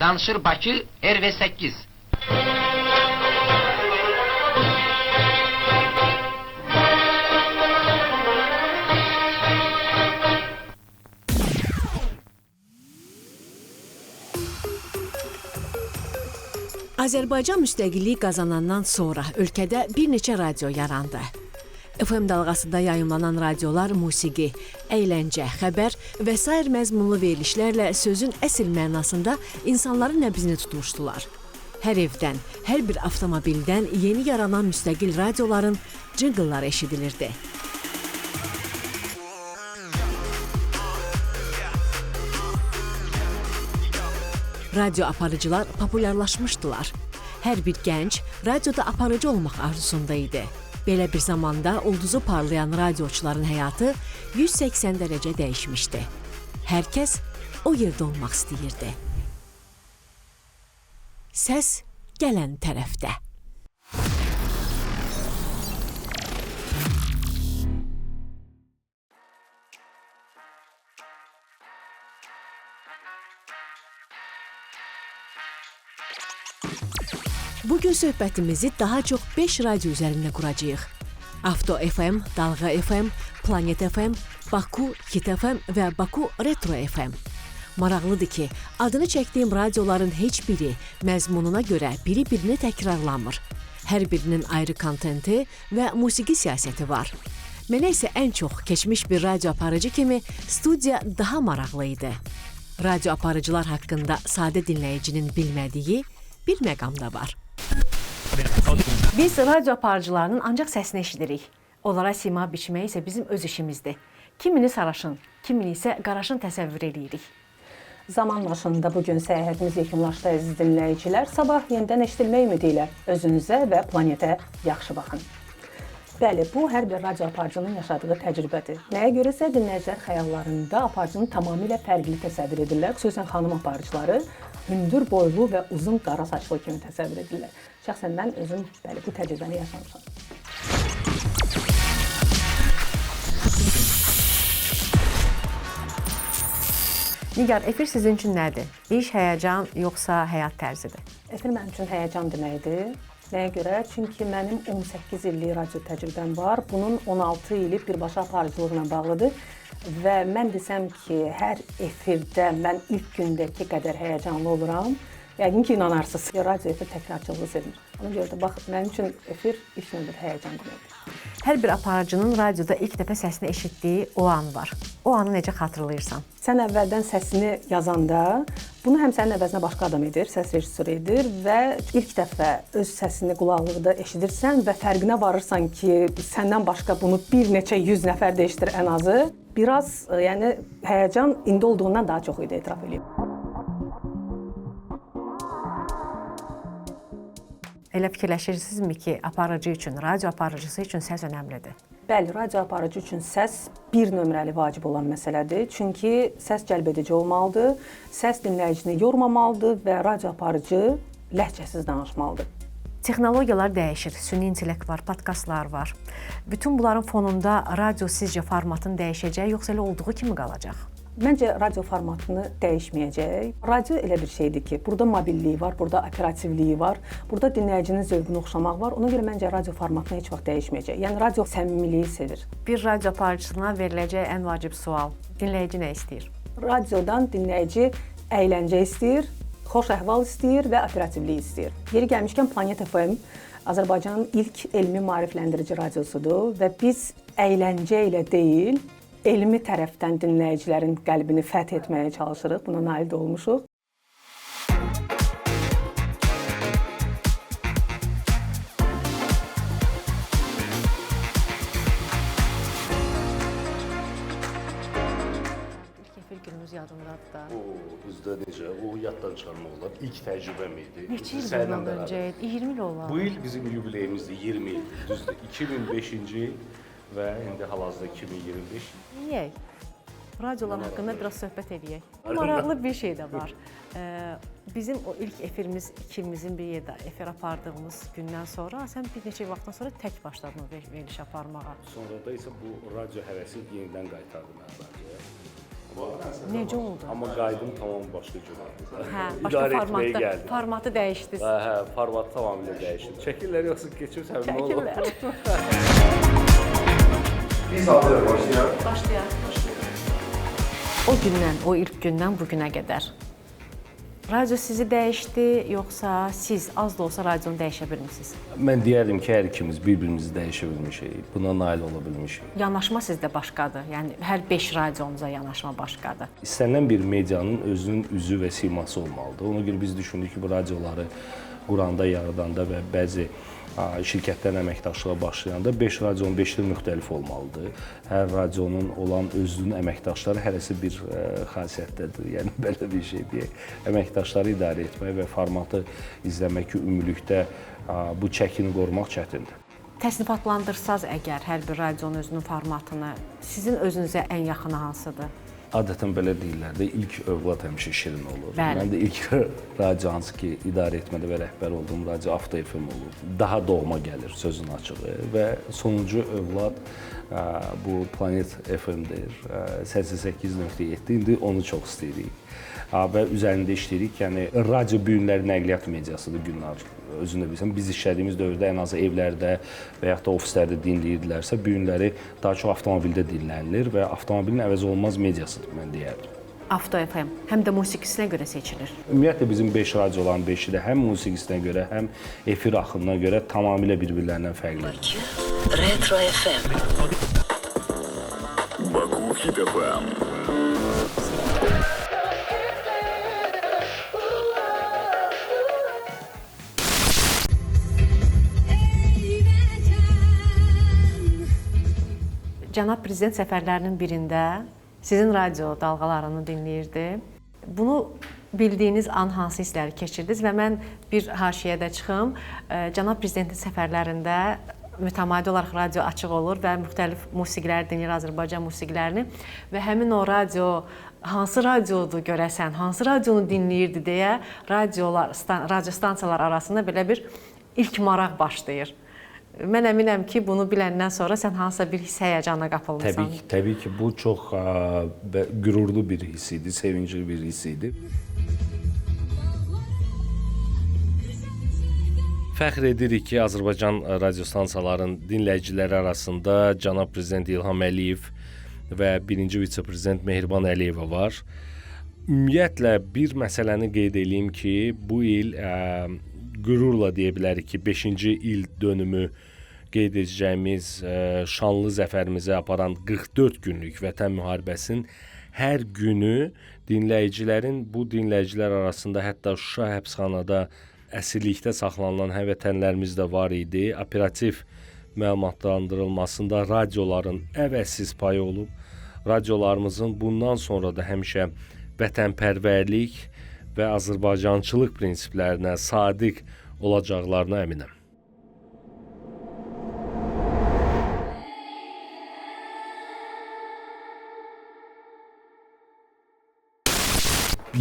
Danışır Bakı, RV8. Azərbaycan müstəqilliyi qazanandan sonra ölkədə bir neçə radio yarandı. FM dalğasında yayımlanan radiolar musiqi, əyləncə, xəbər və sair məzmunlu verilişlərlə sözün əsl mənasında insanların nəbzini tutmuşdular. Hər evdən, hər bir avtomobildən yeni yaranan müstəqil radioların cınqılları eşidilirdi. Radio aparıcılar populyarlaşmışdılar. Hər bir gənc radioda aparıcı olmaq arzusunda idi. Belə bir zamanda ulduzu parlayan radioçuların həyatı 180 dərəcə dəyişmişdi. Hər kəs o yerdə olmaq istəyirdi. Səs gələn tərəfdə. Bugün söhbətimizi daha çox 5 radio üzərində quracağıq. Avto FM, Dalğa FM, Planet FM, Baku Hit FM və Baku Retro FM. Maraqlıdır ki, adını çəkdiyim radioların heç biri məzmununa görə biri-birini təkrarlamır. Hər birinin ayrı kontenti və musiqi siyasəti var. Mənə isə ən çox keçmiş bir radio aparıcı kimi studiya daha maraqlı idi. Radio aparıcılar haqqında sadə dinləyicinin bilmədiyi bir məqam da var. Biz radio aparıcılarının ancaq səsini eşidirik. Onlara sima biçmək isə bizim öz işimizdir. Kimini saraşın, kimini isə qaraşın təsəvvür edirik. Zaman maşınında bugün səyahətimiz yekunlaşdı əziz dinləyicilər. Sabah yenidən eşidilmək ümidi ilə özünüzə və planetə yaxşı baxın. Bəli, bu hər bir radio aparıcının yaşadığı təcrübədir. Nəyə görəsə dinləyicilər xəyallarında aparıcını tamamilə fərqli təsəvvür edirlər. Xüsusən xanım aparıcıları hündür boylu və uzun qara saçlı kimi təsəvvür edirlər. Şəxsən mən özüm bu təcrübəni yaşamışam. Nigar, efir sizin üçün nədir? İş, həyəcan, yoxsa həyat tərzidir? Efir mənim üçün həyəcan deməkdir. Nəyə görə? Çünki mənim 18 illik radio təcrübəm var. Bunun 16 ili birbaşa aparıcılıqla bağlıdır. Və mən desəm ki, hər efirdə mən ilk gündəki qədər həyəcanlı oluram. Yəqin ki, inanarsınız. Radio efir təkrarcılığı sevmir. Ona görə də bax, mənim üçün efir ilk növbədə həyəcan deməkdir. Hər bir aparıcının radioda ilk dəfə səsini eşitdiyi o an var. O anı necə xatırlayırsan? Sən əvvəldən səsini yazanda, bunu həm sənin əvəzinə başqa adam edir, səs rejissoru edir və ilk dəfə öz səsini qulaqlıqda eşidirsən və fərqinə varırsan ki, səndən başqa bunu bir neçə 100 nəfər də eşidir ən azı. Biraz, yəni, həyəcan indi olduğundan daha çox idi, etiraf edeyim. Elə fikirləşirsinizmi ki, aparıcı üçün, radio aparıcısı üçün səs önəmlidir? Bəli, radio aparıcı üçün səs bir nömrəli vacib olan məsələdir. Çünki səs cəlbedici olmalıdır, səs dinləyicini yormamalıdır və radio aparıcı ləhcəsiz danışmalıdır. Texnologiyalar dəyişir, süni intellekt var, podkastlar var. Bütün bunların fonunda radio sizcə formatın dəyişəcək, yoxsa elə olduğu kimi qalacaq? Məncə radio formatını dəyişməyəcək. Radio elə bir şeydir ki, burada mobilliyi var, burada operativliyi var, burada dinləyicinin zövqünü oxşamaq var. Ona görə məncə radio formatını heç vaxt dəyişməyəcək. Yəni radio səmimiliyi sevir. Bir radio aparıcısına veriləcək ən vacib sual: dinləyici nə istəyir? Radiodan dinləyici əyləncə istəyir, xoş əhval istəyir və operativlik istəyir. Yeri gəlmişkən Planet FM Azərbaycanın ilk elmi maarifləndirici radiosudur və biz əyləncə ilə deyil, elmi tərəfdən dinləyicilərin qəlbini fəth etməyə çalışırıq, buna nail də olmuşuq. İlk efir günümüz yadındadır da. Bizdə necə, o yaddan çıxarmaq olar. İlk təcrübəm idi. Neçə il bundan öncə? 20 il olar. Bu il bizim yubileyimizdir, 20 ildir, düzdür. 2005-ci il və indi hal-hazırda 2025. Yeyək. Radiolar haqqında biraz söhbət edəyək. Maraqlı bir şey də var. Bizim o ilk efirimiz, ikimizin bir yerdə efir apardığımız gündən sonra, sən bir neçə vaxtdan sonra tək başladın o veriliş aparmağa. Sonra da isə bu radio həvəsi yenidən qaytardı mənə radioya. Necə oldu? Amma qaydım tamam başqa cür. Hə, başqa formatı dəyişdiniz. Hə, formatı tamamilə dəyişdi. Çəkirlər yoxsa keçirsən nə olur? Biz hazır başlayaq. Başlayaq. O gündən, o ilk gündən bu günə qədər radio sizi dəyişdi, yoxsa siz az da olsa radionu dəyişə bilmisiniz? Mən deyərdim ki, hər ikimiz bir-birimizi dəyişə bilmişik, buna nail ola bilmişik. Yanaşma sizdə başqadır. Yəni hər 5 radiomuza yanaşma başqadır. İstənilən bir medianın özünün üzü və siması olmalıdır. Ona görə biz düşündük ki, bu radioları quranda, yaradanda və bəzi şirkətlərin əməkdaşlığa başlayanda 5 radionun 5-də müxtəlif olmalıdır. Hər radionun olan özünün əməkdaşları hərəsi bir xasiyyətdədir. Yəni belə bir şey deyək. Əməkdaşları idarə etmək və formatı izləmək ki, ümumilikdə bu çəkini qorumaq çətindir. Təsnifatlandırsaz əgər hər bir radionun özünün formatını, sizin özünüzə ən yaxını hansıdır? Adətən belə deyirlər də, ilk övlad həmişə şirin olur. Bəli. Mən də ilk radio hansı ki, idarə etmədə və rəhbər olduğum radio Avto FM olur. Daha doğma gəlir sözün açığı və sonuncu övlad bu Planet FM-dir. 88.7 indi onu çox istəyirik. Və üzərində işləyirik. Yəni radio bu günləri nəqliyyat mediasıdır günlər. Özün də bilirsən, biz işlədiyimiz dövrdə ən azı evlərdə və yaxud da ofislərdə dinləyirdilərsə, bu günləri daha çox avtomobildə dinlənilir və avtomobilin əvəz olunmaz mediasıdır, mən deyərdim. Avto FM həm də musiqisinə görə seçilir. Ümumiyyətlə bizim 5 radioların 5-i də həm musiqisinə görə, həm efir axınına görə tamamilə bir-birlərindən fərqlidir. Retro FM. Baku Hit FM. Cənab Prezident səfərlərinin birində sizin radio dalğalarını dinləyirdi. Bunu bildiyiniz an hansı hissləri keçirdiniz və mən bir haşiyədə çıxım. Cənab Prezidentin səfərlərində mütəmadi olaraq radio açıq olur və müxtəlif musiqiləri dinləyir, Azərbaycan musiqilərini və həmin o radio hansı radiodur görəsən, hansı radionu dinləyirdi deyə radio stansiyalar arasında belə bir ilk maraq başlayır. Mən əminəm ki, bunu biləndən sonra sən hansısa bir həyəcana qapılmısan. Təbii ki, bu çox qürurlu bir hiss idi, sevincli bir hiss idi. Fəxr edirik ki, Azərbaycan radiostansiyaların dinləyiciləri arasında cənab Prezident İlham Əliyev və birinci vitse-prezident Mehriban Əliyeva var. Ümumiyyətlə, bir məsələni qeyd edeyim ki, bu il qürurla deyə bilərik ki, 5-ci il dönümü qeyd edəcəyimiz şanlı zəfərimizi aparan 44 günlük Vətən müharibəsinin hər günü dinləyicilərin, bu dinləyicilər arasında hətta Şuşa həbsxanada əsirlikdə saxlanılan həmvətənlərimiz də var idi. Operativ məlumatlandırılmasında radioların əvəzsiz payı olub. Radiolarımızın bundan sonra da həmişə vətənpərvərlik və Azərbaycançılıq prinsiplərinə sadiq olacaqlarına əminəm.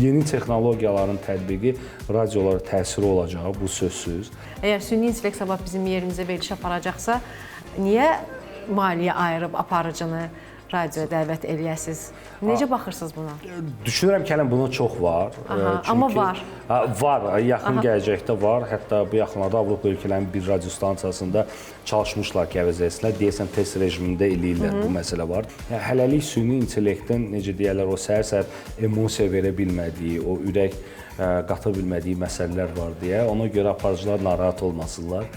Yeni texnologiyaların tətbiqi radiolara təsiri olacağı bu sözsüz. Əgər süni intellekt sabah bizim yerimizə veriliş aparacaqsa, niyə maliyyə ayırıb aparıcını radioya dəvət eləyəsiniz? Necə baxırsınız buna? Düşünürəm ki, bunun çox var. Amma var. Var, yaxın gələcəkdə var. Hətta bu yaxınlarda Avropa ölkələrinin bir radio stansiyasında çalışmışlar ki, əvəz etsinlər. Deyəsən, test rejimində eləyirlər, bu məsələ var. Hələlik süni intellektin, necə deyərlər, o səhər-səhər emosiya verə bilmədiyi, o ürək qata bilmədiyi məsələlər var deyə. Ona görə aparıcılar narahat olmasınlar.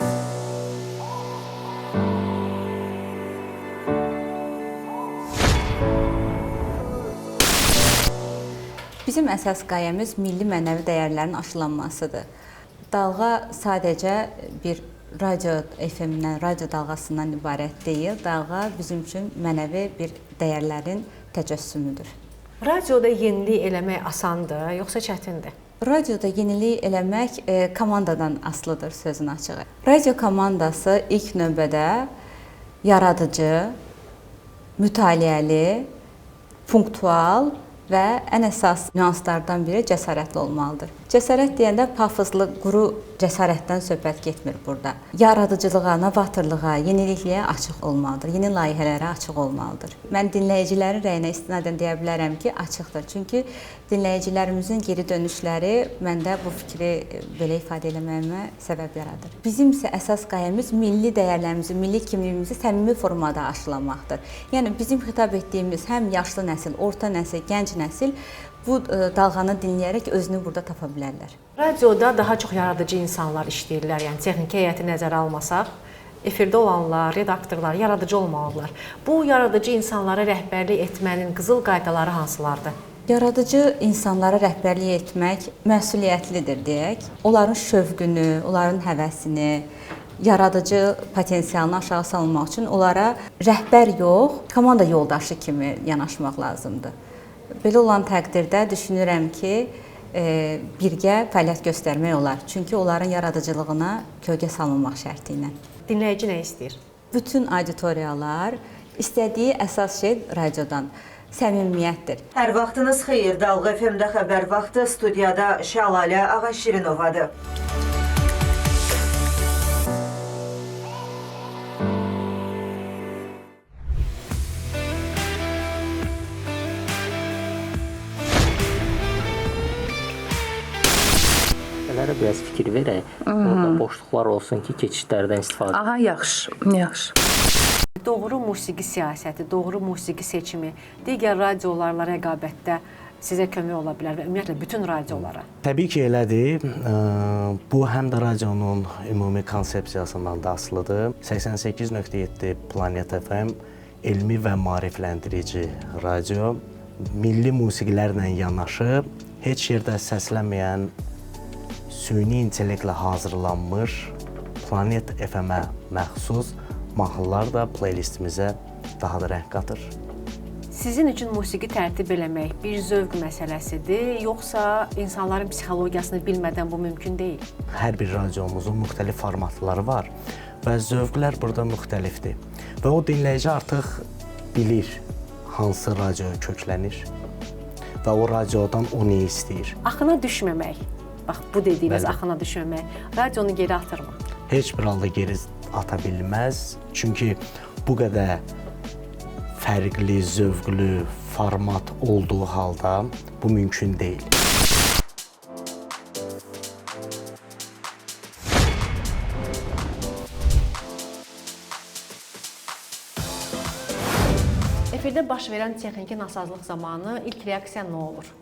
Bizim əsas qayəmiz milli mənəvi dəyərlərin aşılanmasıdır. Dalğa sadəcə bir radio FM-dən, radio dalğasından ibarət deyil. Dalğa bizim üçün mənəvi bir dəyərlərin təcəssümüdür. Radioda yenilik eləmək asandır, yoxsa çətindir? Radioda yenilik eləmək komandadan asılıdır sözün açığı. Radio komandası ilk növbədə yaradıcı, mütaliəli, punktual və ən əsas nüanslardan biri cəsarətli olmalıdır. Cəsarət deyəndə pafoslu, quru cəsarətdən söhbət getmir burada. Yaradıcılığa, novatorluğa, yenilikliyə açıq olmalıdır, yeni layihələrə açıq olmalıdır. Mən dinləyicilərin rəyinə istinadən deyə bilərəm ki, açıqdır. Çünki dinləyicilərimizin geri dönüşləri məndə bu fikri belə ifadə etməyimə səbəb yaradır. Bizim isə əsas qayəmiz milli dəyərlərimizi, milli kimliyimizi səmimi formada aşılamaqdır. Yəni bizim xitab etdiyimiz həm yaşlı nəsil, orta nəsil, gənc nəsil bu dalğanı dinləyərək özünü burada tapa bilərlər. Radioda daha çox yaradıcı insanlar işləyirlər. Yəni texniki heyəti nəzərə almasaq, efirdə olanlar, redaktorlar yaradıcı olmalıdırlar. Bu yaradıcı insanlara rəhbərlik etmənin qızıl qaydaları hansılardır? Yaradıcı insanlara rəhbərlik etmək məsuliyyətlidir deyək. Onların şövqünü, onların həvəsini, yaradıcı potensialını aşağı salmaq üçün onlara rəhbər yox, komanda yoldaşı kimi yanaşmaq lazımdır. Belə olan təqdirdə düşünürəm ki, birgə fəaliyyət göstərmək olar. Çünki onların yaradıcılığına kölgə salınmaq şərti ilə. Dinləyici nə istəyir? Bütün auditoriyalar istədiyi əsas şey radiodan səmimiyyətdir. Hər vaxtınız xeyir. Dalğa FM-də xəbər vaxtı, studiyada Şəlalə Ağaşirinovadır. Biraz fikir verək. Orada boşluqlar olsun ki, keçişlərdən istifadə edək. Aha, yaxşı. Doğru musiqi siyasəti, doğru musiqi seçimi digər radiolarla rəqabətdə sizə kömək ola bilər və ümumiyyətlə bütün radiolara. Təbii ki, elədir. Bu həm də radionun ümumi konsepsiyasından da asılıdır. 88.7 Planet FM elmi və maarifləndirici radio, milli musiqilərlə yanaşı, heç yerdə səslənməyən süni intellektlə hazırlanmış Planet FM-ə məxsus mahnılar da playlistimizə daha da rəng qatır. Sizin üçün musiqi tərtib eləmək bir zövq məsələsidir, yoxsa insanların psixologiyasını bilmədən bu mümkün deyil? Hər bir radiomuzun müxtəlif formatları var və zövqlər burada müxtəlifdir. Və o dinləyici artıq bilir hansı radioya köklənir və o radiodan o nə istəyir. Axına düşməmək. Bax, bu dediyiniz axına düşməmək, radionu geri atırmı? Heç bir halda geri ata bilməz. Çünki bu qədər fərqli, zövqlü format olduğu halda bu mümkün deyil. Efirdə baş verən texniki nasazlıq zamanı ilk reaksiya nə olur?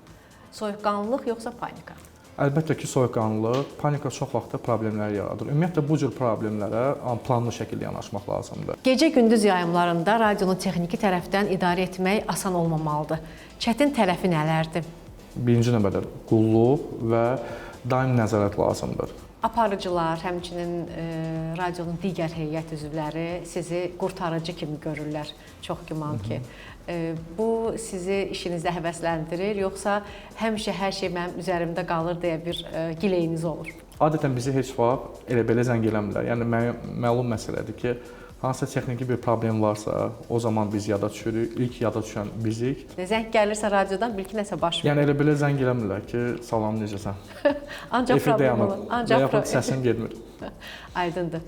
Soyuqqanlılıq yoxsa panika? Əlbəttə ki, soyuqqanlılıq, panika çox vaxt problemlər yaradır. Ümumiyyətlə, bu cür problemlərə planlı şəkildə yanaşmaq lazımdır. Gecə-gündüz yayımlarında radionu texniki tərəfdən idarə etmək asan olmamalıdır. Çətin tərəfi nələrdir? Birinci növbədə qulluq və daim nəzarət lazımdır. Aparıcılar, həmçinin radionun digər heyət üzvləri sizi qurtarıcı kimi görürlər, çox güman ki. Bu sizi işinizdə həvəsləndirir, yoxsa həmişə hər şey mənim üzərimdə qalır deyə bir gileyiniz olur? Adətən bizi heç vaxt elə belə zəng eləmirlər. Yəni məlum məsələdir ki, hansısa texniki bir problem varsa, o zaman biz yada düşürük. İlk yada düşən bizik. Zəng gəlirsə radiodan bil ki, nəsə baş verir. Yəni elə belə zəng eləmirlər ki, salam, necəsən? Ancaq problem olur. Ancaq səsim getmir. Aydındır.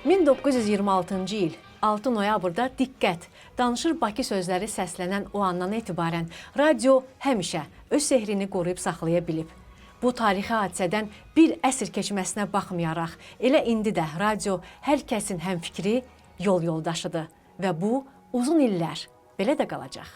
...1926-cı il 6 noyabrda Diqqət, Danışır Bakı sözləri səslənən o andan etibarən radio həmişə öz sehrini qoruyub saxlaya bilib. Bu tarixi hadisədən bir əsr keçməsinə baxmayaraq, elə indi də radio hər kəsin həmfikri, yol yoldaşıdır və bu uzun illər belə də qalacaq.